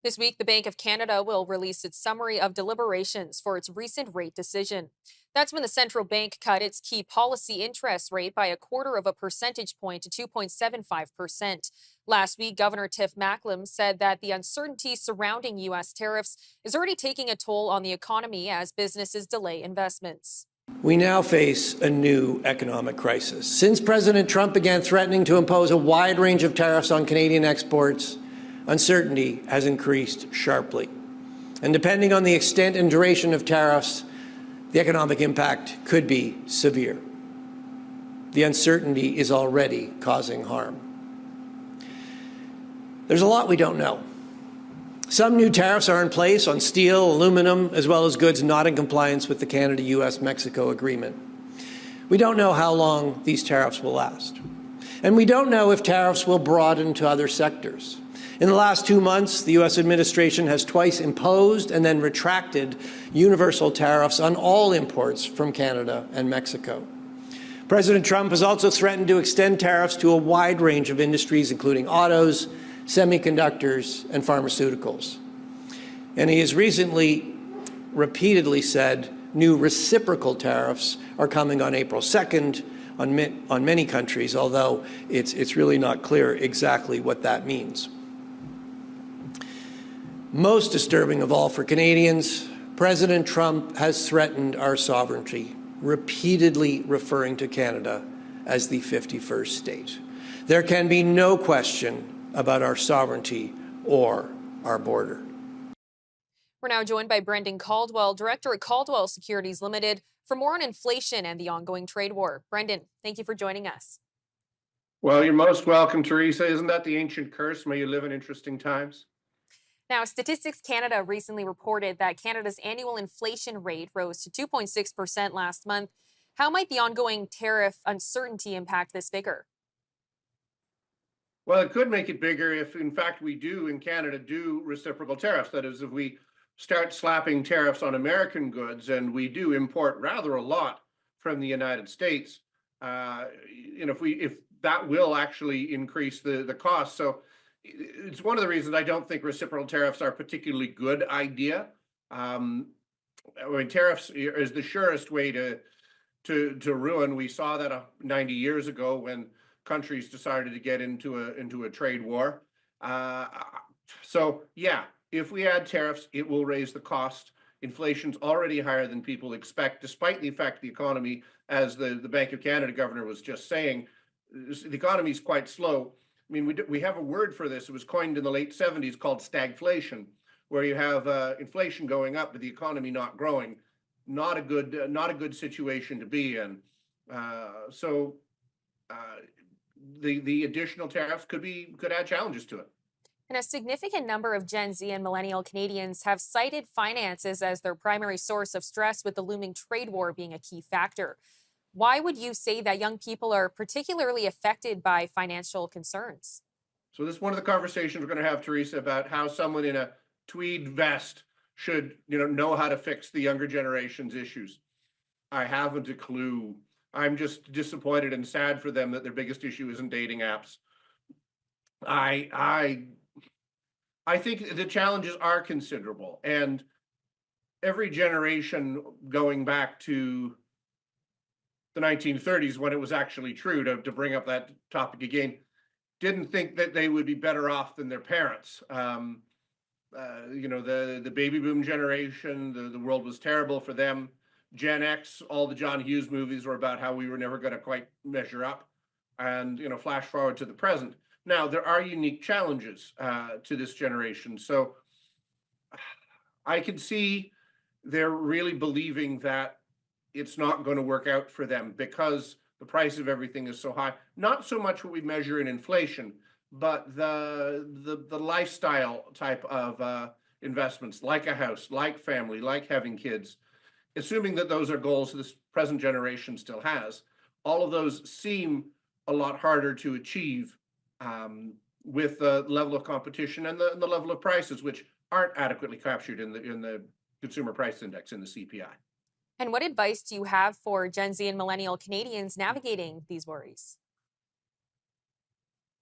This week, the Bank of Canada will release its summary of deliberations for its recent rate decision. That's when the central bank cut its key policy interest rate by a quarter of a percentage point to 2.75%. Last week, Governor Tiff Macklem said that the uncertainty surrounding U.S. tariffs is already taking a toll on the economy as businesses delay investments. We now face a new economic crisis. Since President Trump began threatening to impose a wide range of tariffs on Canadian exports, uncertainty has increased sharply. And depending on the extent and duration of tariffs, the economic impact could be severe. The uncertainty is already causing harm. There's a lot we don't know. Some new tariffs are in place on steel, aluminum, as well as goods not in compliance with the Canada-US-Mexico agreement. We don't know how long these tariffs will last. And we don't know if tariffs will broaden to other sectors. In the last 2 months, the U.S. administration has twice imposed and then retracted universal tariffs on all imports from Canada and Mexico. President Trump has also threatened to extend tariffs to a wide range of industries, including autos, semiconductors, and pharmaceuticals. And he has recently repeatedly said new reciprocal tariffs are coming on April 2nd on many countries, although it's really not clear exactly what that means. Most disturbing of all for Canadians, President Trump has threatened our sovereignty, repeatedly referring to Canada as the 51st state. There can be no question about our sovereignty or our border. We're now joined by Brendan Caldwell, director at Caldwell Securities Limited, for more on inflation and the ongoing trade war. Brendan, thank you for joining us. Well, you're most welcome, Theresa. Isn't that the ancient curse? May you live in interesting times. Now, Statistics Canada recently reported that Canada's annual inflation rate rose to 2.6% last month. How might the ongoing tariff uncertainty impact this figure? Well, it could make it bigger if, in fact, we do in Canada do reciprocal tariffs. That is, if we start slapping tariffs on American goods, and we do import rather a lot from the United States, if that will actually increase the cost. So it's one of the reasons I don't think reciprocal tariffs are a particularly good idea. Tariffs is the surest way to ruin. We saw that 90 years ago when countries decided to get into a trade war. So yeah, if we add tariffs, it will raise the cost. Inflation's already higher than people expect, despite the fact the economy, as the Bank of Canada governor was just saying, the economy is quite slow. I mean, we have a word for this. It was coined in the late 70s called stagflation, where you have inflation going up, but the economy not growing. Not a good situation to be in. The additional tariffs could add challenges to it. And a significant number of Gen Z and millennial Canadians have cited finances as their primary source of stress, with the looming trade war being a key factor. Why would you say that young people are particularly affected by financial concerns? So this is one of the conversations we're going to have, Theresa, about how someone in a tweed vest should, know how to fix the younger generation's issues. I haven't a clue. I'm just disappointed and sad for them that their biggest issue isn't dating apps. I think the challenges are considerable, and every generation going back to the 1930s, when it was actually true, to bring up that topic again, didn't think that they would be better off than their parents. The baby boom generation, the world was terrible for them. Gen X, all the John Hughes movies were about how we were never going to quite measure up. And, flash forward to the present. Now, there are unique challenges to this generation. So I can see they're really believing that it's not going to work out for them because the price of everything is so high. Not so much what we measure in inflation, but the lifestyle type of investments, like a house, like family, like having kids. Assuming that those are goals this present generation still has, all of those seem a lot harder to achieve with the level of competition and the level of prices, which aren't adequately captured in the consumer price index, in the CPI. And what advice do you have for Gen Z and millennial Canadians navigating these worries?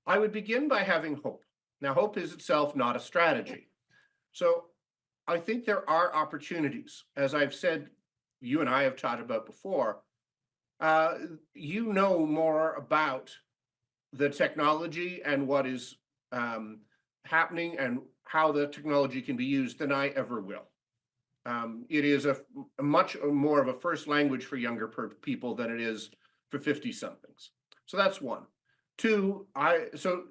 I would begin by having hope. Now, hope is itself not a strategy. So I think there are opportunities. As I've said, you and I have talked about before, uh, you know more about the technology and what is um, happening and how the technology can be used than I ever will. It is a much more of a first language for younger people than it is for 50 somethings. So that's one. Two, so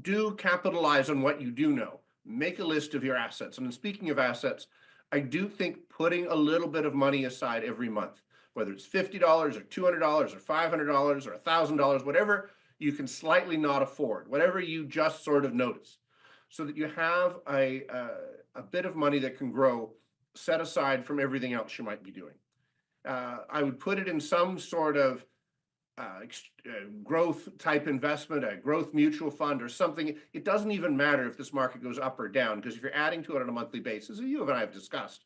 do capitalize on what you do know. Make a list of your assets. And speaking of assets, I do think putting a little bit of money aside every month, whether it's $50 or $200 or $500 or $1,000, whatever you can slightly not afford, whatever you just sort of notice, so that you have a bit of money that can grow set aside from everything else you might be doing. I would put it in some sort of growth type investment, a growth mutual fund or something. It doesn't even matter if this market goes up or down, because if you're adding to it on a monthly basis, as you and I have discussed,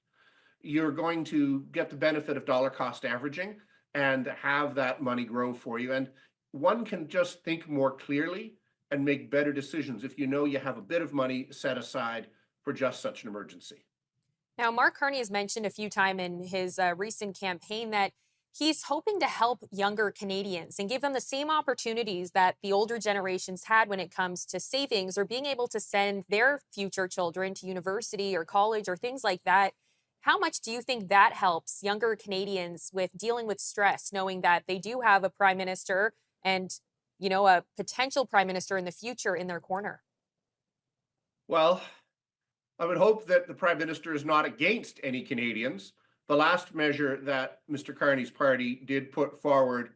you're going to get the benefit of dollar cost averaging and have that money grow for you. And one can just think more clearly and make better decisions if you know you have a bit of money set aside for just such an emergency. Now, Mark Carney has mentioned a few times in his recent campaign that he's hoping to help younger Canadians and give them the same opportunities that the older generations had when it comes to savings or being able to send their future children to university or college or things like that. How much do you think that helps younger Canadians with dealing with stress, knowing that they do have a prime minister and, a potential prime minister in the future in their corner? Well, I would hope that the Prime Minister is not against any Canadians. The last measure that Mr. Carney's party did put forward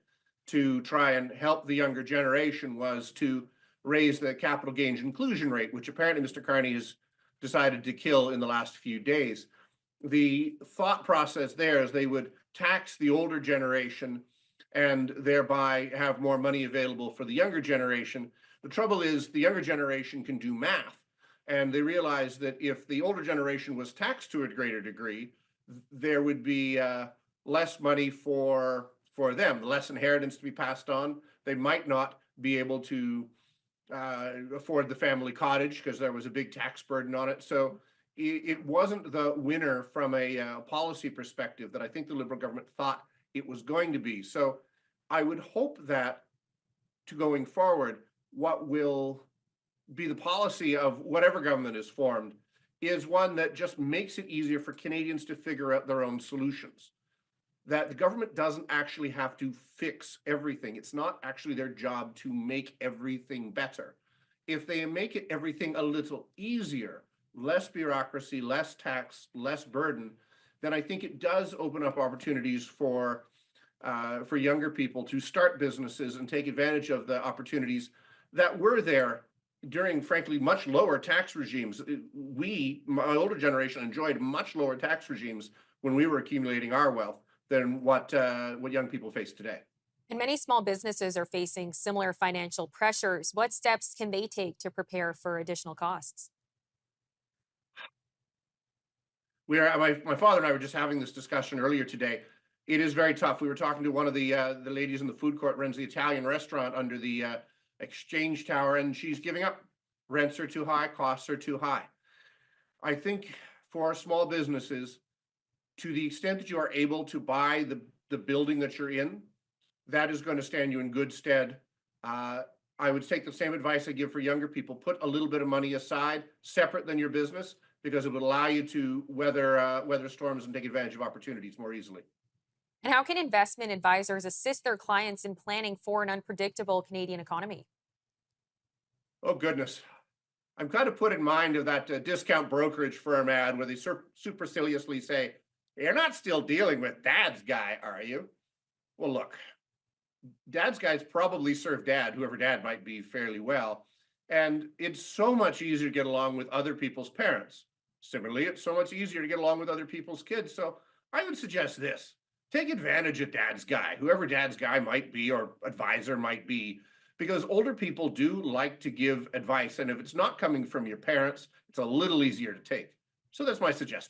to try and help the younger generation was to raise the capital gains inclusion rate, which apparently Mr. Carney has decided to kill in the last few days. The thought process there is they would tax the older generation and thereby have more money available for the younger generation. The trouble is the younger generation can do math, and they realize that if the older generation was taxed to a greater degree, there would be less money for them, less inheritance to be passed on. They might not be able to afford the family cottage because there was a big tax burden on it. So it wasn't the winner from a policy perspective that I think the Liberal government thought it was going to be. So I would hope that to going forward, what will be the policy of whatever government is formed is one that just makes it easier for Canadians to figure out their own solutions. That the government doesn't actually have to fix everything. It's not actually their job to make everything better. If they make it everything a little easier, less bureaucracy, less tax, less burden, then I think it does open up opportunities for younger people to start businesses and take advantage of the opportunities that were there during, frankly, much lower tax regimes. My older generation, enjoyed much lower tax regimes when we were accumulating our wealth than what young people face today. And many small businesses are facing similar financial pressures. What steps can they take to prepare for additional costs? My father and I were just having this discussion earlier today. It is very tough. We were talking to one of the ladies in the food court, runs the Italian restaurant under the Exchange Tower, and she's giving up. Rents are too high, costs are too high. I think for small businesses, to the extent that you are able to buy the building that you're in, that is going to stand you in good stead. I would take the same advice I give for younger people. Put a little bit of money aside, separate than your business, because it would allow you to weather storms and take advantage of opportunities more easily. And how can investment advisors assist their clients in planning for an unpredictable Canadian economy? Oh, goodness. I'm kind of put in mind of that discount brokerage firm ad where they superciliously say, "You're not still dealing with Dad's guy, are you?" Well, look, Dad's guys probably serve Dad, whoever Dad might be, fairly well. And it's so much easier to get along with other people's parents. Similarly, it's so much easier to get along with other people's kids. So I would suggest this: take advantage of Dad's guy, whoever Dad's guy might be or advisor might be, because older people do like to give advice. And if it's not coming from your parents, it's a little easier to take. So that's my suggestion.